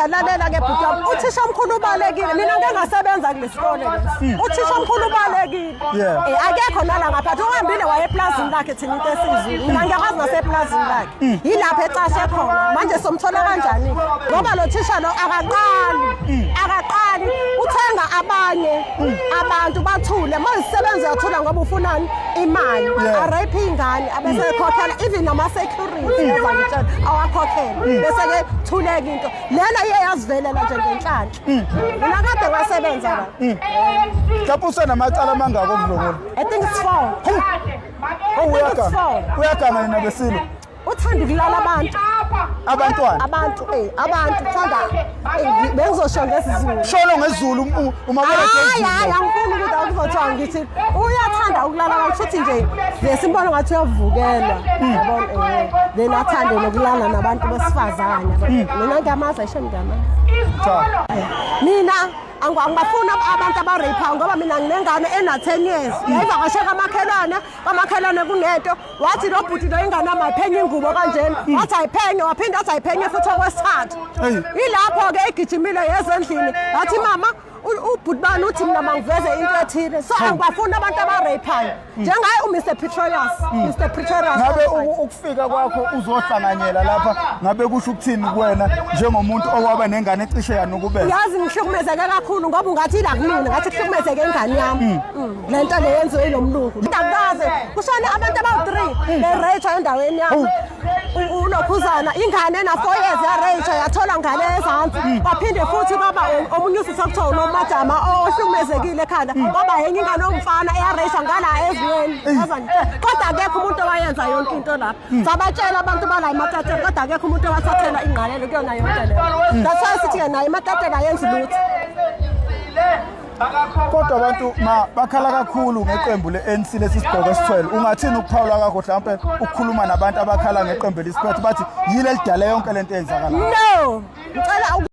lalela ke bhuti wami uthisha omkhulu ubalekile mina ngeke ngasebenza kulesikole lesi uthisha omkhulu ubalekile akekho nala ngaphathi uhambile waye eplazini lakhe thina into esizulu mina ngiyakwazi naseplazini lakhe yilapha ecashe khona manje somthola kanjani ngoba lo thisha lo akaqali uthenga abanye abantu bathule mayisebenza yathula ngoba ufunani imali arape ingane abese ekhokhela even nama security yazangitshela awakhokhela bese ke thuleka into lena iye yazivelela nje ngenhlanhla mina kade wasebenza la lapho usenamacala amangaka omdlongolo I think it's 4 uyaganga nina besilo uthanda ukulala abantwana abantu thanda bengizosho ngesizulu sholo ngezulu uma hayi angifuni ukuthi akuzothiwa ngithi uyathanda ukulala abantu futhi nje lesimbona ngathi uyavukelwa yabona then athande nokulala nabantu besifazane mina ngiyamazi ayishengama mina angibafuna abantu abarapha ngoba mina nginengane ena 10 years yayivakashe kamakhelwane kunento wathi lo bhuti lo ingane amaphenye ingubo kanjena wathi ayiphenye waphinda athi ayiphenye futhi okwesithathu ilapho ke egijimile yezendlini wathi mama ubhuti bani uthi mina mangiveze into ethile so angibafuna abantu abaraphayo njengaye uMr Pretorius ngabe ukufika kwakho uzohlanganyela lapha ngabe kusho ukuthini kuwena njengomuntu owaba nengane ecishe yanukubeza yazi ngihlukumezeke kakhulu ngoba ungathi la kumina ngathi kuhlukumezeke ingane yami lento le yenziwe lomlungu ndakaze kushone abantu aba3 berate endaweni yami ulokhuzana ingane na 4 years yarate yathola ngane ezantsi baphinde futhi baba omunye usisakuthiwa unomajama ohlukumezekile ekhanda ngoba yenye ingane omfana eyarate ngala ezweni yazani kodwa akekho umuntu owayenza yonke into lapha sabatshela abantu bala imatatela kodwa akekho umuntu owathathela ingqalelo kuyona yonke le that's why sithi nayo imatatela yenza lutho kodwa abantu bakhala kakhulu ngeqembu leNC lesibhoke esi12 ungathini ukuphawula kakho mhlawumbe ukukhuluma nabantu abakhala ngeqembu lesiphethe bathi yile lidala yonke lento eyenzakala no ngicela